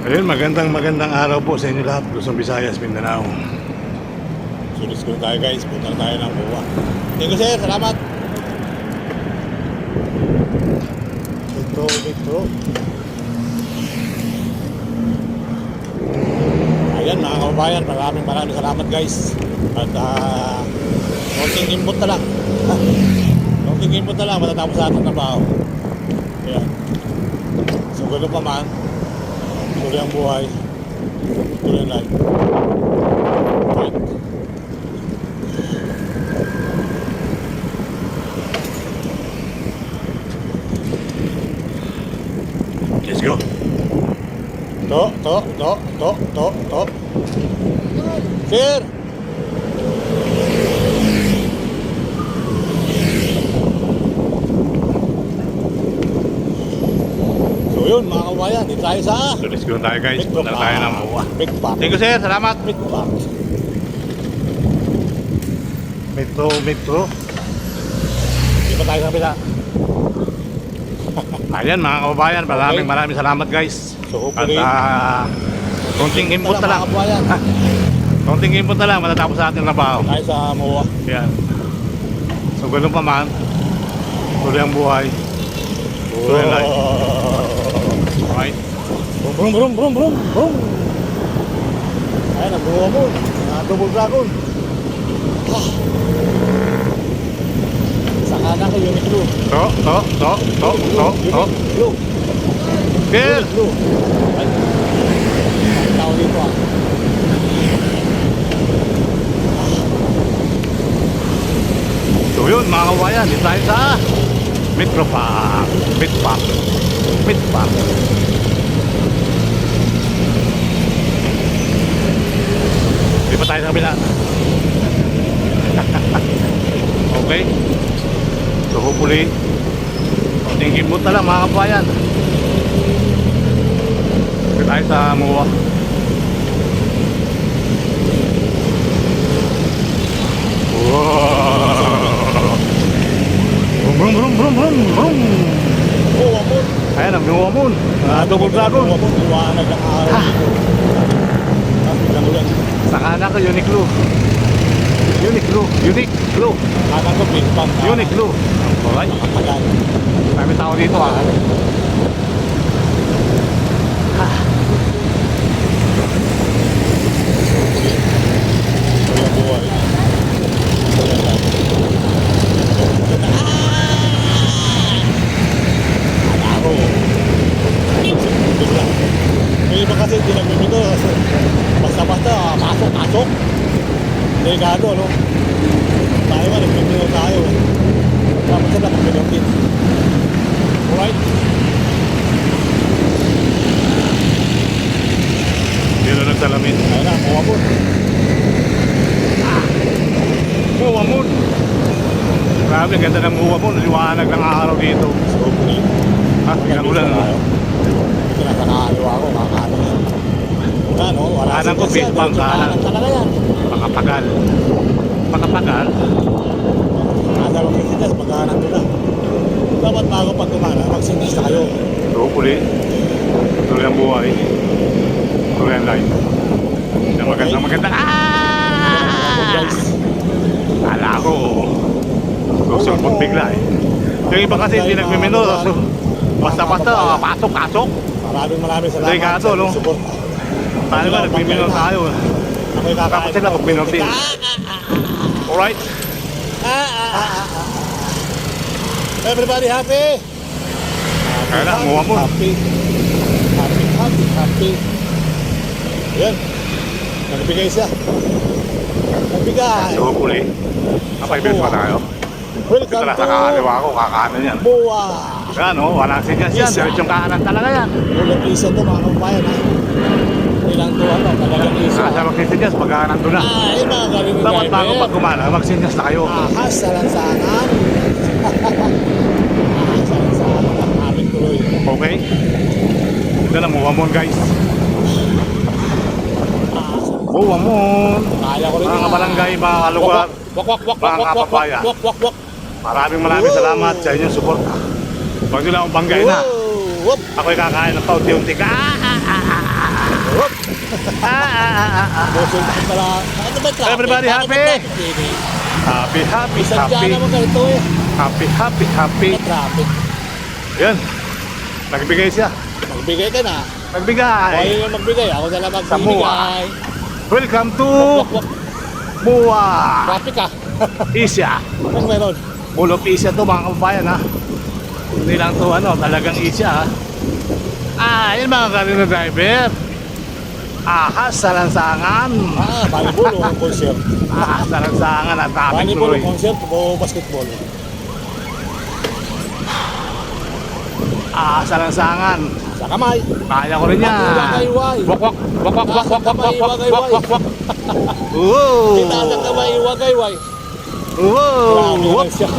Ayun, magandang araw po sa inyo lahat. Luzon, Visayas, Mindanao. Sulis ko tayo guys, punta na tayo ng buwa. Thank you sir, salamat. Ito. Ayan mga kababayan, maraming salamat guys. At konting input na lang. Konting input na lang, matatapos sa ating trabaho. Ayan. So gano'n pa man, tuloy ang buhay, tuloy ang life. Right. Let's go. To. Sir! So yun mga kabayan, dito tayo sa So let's go tayo guys. Punta na tayo ng buwa. Big Park. Thank you sir, salamat. Big Park. Metro. Di pa tayo sa kabila. Ayan mga kababayan, maraming salamat guys. So At hopefully, konting input na lang. mga kabayan. Konting input na lang, matatapos sa ating trabaho. Tayo sa MOA. Ayan. So gano'n pa man, tuloy ang buhay. Tuloy ang life. Okay? Brum. Ayan, nagbuha mo. Double dragon. Sa kanan ko, Uniqlo. To. Uniqlo. Sir! Uniqlo. Ay, ang tao dito ah. So yun mga kabayan, dito tayo sa Metro Park. Mid Park. Di pa tayo sa kabila. Okay. So hopefully, konting input na lang mga kabayan. Dito tayo sa MOA. Brum. Oh, amon. Ayan ang MOA moon. Double dragon. Amon, liwanag ng araw dito. Tapos biglang ulan. Sa kanan ko, Uniqlo. Kanan ko, Big Bang. Uniqlo. Alright. Makapagal. Marami tao dito ah. Tuloy ang buhay. Tuloy ang life. Ako. Bigla. May iba kasi hindi nagmimito. Basta-basta, pasok. Delikado, no? Tayo nga, nagmimito tayo. Dapat sila magmimito. Alright? Dito nagsalamin. Ayun na, kuha po. MOA moon. Grabe, ang ganda ng MOA moon. Liwanag ng araw dito. So, please. Biglang ulan. Ito na sa nakaliwa ko, kakaano yan. Ano, wala Kanan ko, Big Bang, kanan. Talaga yan. Pakapagal. Nasa magsisindas, magkahanan nila. Dapat bago pag kumana, magsindas na kayo. So hopefully, tuloy ang buhay. Tuloy ang life. Ang maganda. Guys, Kala ko. Susulpot bigla eh. Yung iba kasi hindi nagmimino. So, basta-basta, pasok. maraming salamat. Delikado, no? Support. Tayo ba, nagmimino tayo. Ako'y kakain. Dapat sila magmino din. Alright? Everybody happy? Kaya na, MOA moon. Happy. Yan. Nagbigay siya. Nagbigay. So hopefully, napag-ibig pa tayo. Dito Welcome na to sa kakaliwa ko, kakaano yan. MOA. Yan o, walang sinyas yan. Yes, Diretsong kanan talaga yan. Ulang piso to mga kabayan ha. Ilang to ano, talagang piso Nasa ha. magsisinyas, pagka nandun na. Ay, mga galing ng Dapat bago pag kumana, magsinyas na kayo. ahas sa lansangan. Ahas sa lansangan ang aming tuloy. Okay? Ito na, MOA moon guys. Ahas. MOA moon. Kaya ko rin Mga yan. kabarangay, mga kalugar. Wak. Maraming salamat sa inyong suporta. Huwag nyo lang akong banggay na. Whoop. Ako'y kakain ng paunti-unti. Muscle foot na lang. Ano ba traffic? Everybody Bakit happy? may traffic din eh? Happy, happy, Sadya happy. naman ganito eh. Happy, happy, happy. May traffic. Yan. Nagbigay siya. Magbigay ka na. Kung Nagbigay. ayaw yung magbigay, ako na lang Sa MUA. magbibigay. Welcome to Wak, wak. MUA. Traffic ka. Isya. Anong meron? Bulok Isya to mga kabayan ha. Hindi lang to ano, talagang Isya ha. Yun mga kanina driver. Ahas sa lansangan. Volleyball o concert? Ahas sa lansangan at traffic Volleyball o tuloy. concert o basketball? Ahas sa lansangan. Sa kamay. Kaya ko rin yan. Wagayway. Wak wak wak wak wak wak wak wak wak wak wak wak. Tinaas ang kamay, wagayway. Grabe Whoa! naman siya.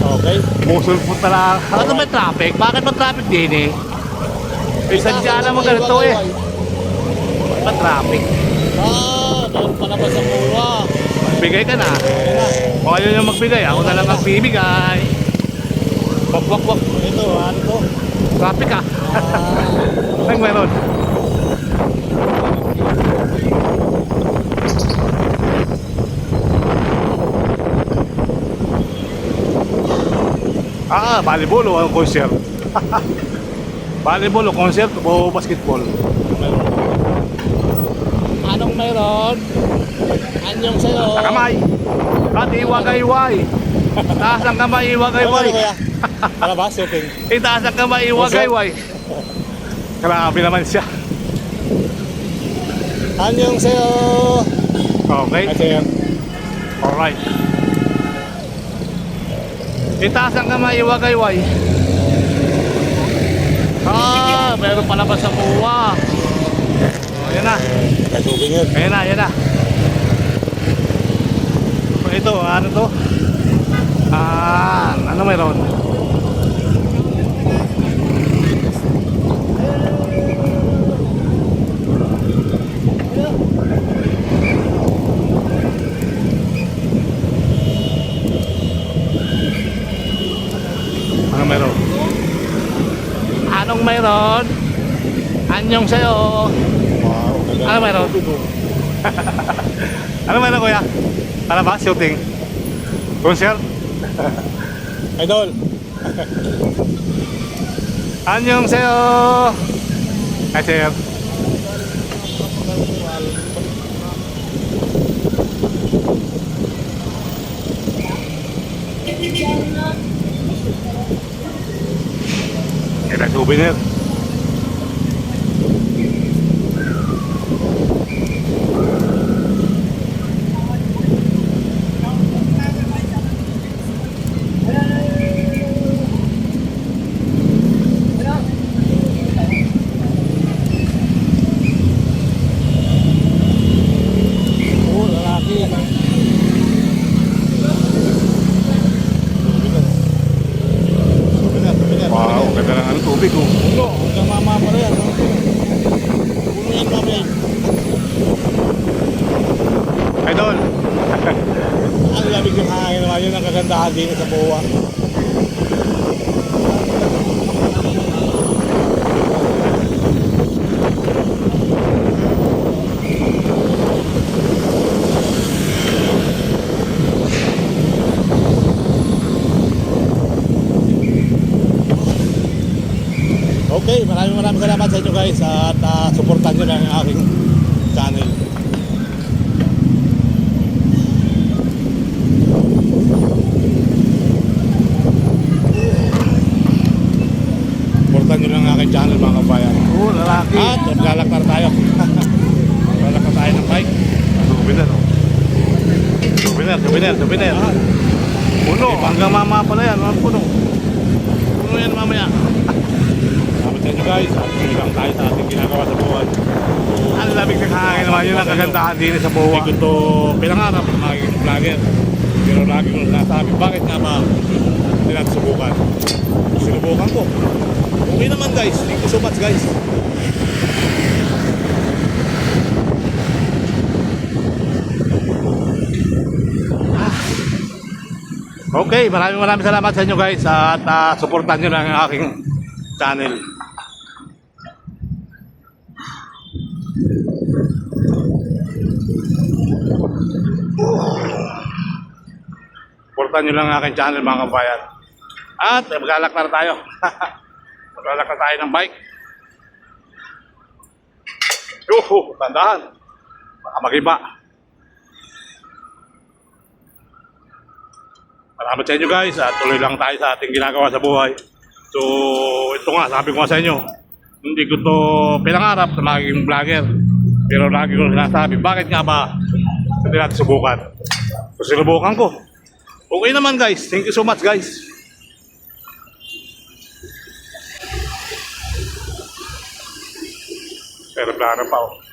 Okay. Muscle foot na lang. Ano ba traffic? Bakit ba traffic din eh? May sadya naman ganito eh. Bakit ba traffic? Meron pa naman sa MUA. Magbigay ka na. Kung ayaw nyo magbigay, ako na lang ang bibigay. Wak wak wak. Ito, ano to? Traffic ah. Nang meron. Volleyball o concert? Volleyball o concert o basketball? Anong meron? Anyong sa'yo? Sa kamay. At iwagayway. Taas ang kamay, iwagayway. Ano kuya? Ano ba? Shooting? Itaas ang kamay, iwagayway. Grabe naman siya. Anyong sa'yo? Okay, Kasi alright. Itaas ang kamay, iwagayway. Meron pala ba sa MUA? Ayan na. shooting yun. Ayan na, ayan na. Ito, ano to? Ano meron? Ano meron? Anong meron? Anyong sa'yo. Wow. Ano meron? Ano meron kuya? Ano ba? Shooting? Concert? Idol. Anyong sa'yo. Hi sir. Kita souvenir. Lalaki. Wow, ganda ng ano, tubig oh. Puno, hanggang mama pa rin. Puno yan mamaya. Idol. Ang lamig ng hangin naman, yun ang kagandahan din sa MUA. Okay, maraming salamat sa inyo guys at supportan nyo lang ang aking channel. Supportan nyo lang ang aking channel mga kabayan. Oh, lalaki. At maglalakar tayo. Maglalakar tayo ng bike. Souvenir oh. Souvenir. Puno, hanggang mama pala yan, mga puno. Puno yan mamaya. Salamat sa inyo guys at lang tayo sa ating ginagawa sa buwan. Ang lamig ng hangin naman, yun ang kagandahan din sa Hindi buwa. ko ito pinangarap na magiging vlogger. Pero lagi ko nasabi, bakit nga ba hindi natin subukan? Sinubukan ko. Okay naman guys, thank you so much guys. Okay, maraming salamat sa inyo guys at supportan nyo lang ang aking channel. supportan nyo lang ang aking channel mga kabayan. At maglalak na tayo. Maglalak na tayo ng bike. Tandaan. Baka mag-iba. Salamat sa inyo guys at tuloy lang tayo sa ating ginagawa sa buhay. So ito nga, sabi ko nga sa inyo, hindi ko to pinangarap na magiging vlogger. Pero lagi ko sinasabi, bakit nga ba hindi natin subukan? So sinubukan ko. Okay naman guys, thank you so much guys. Pero plano pa oh.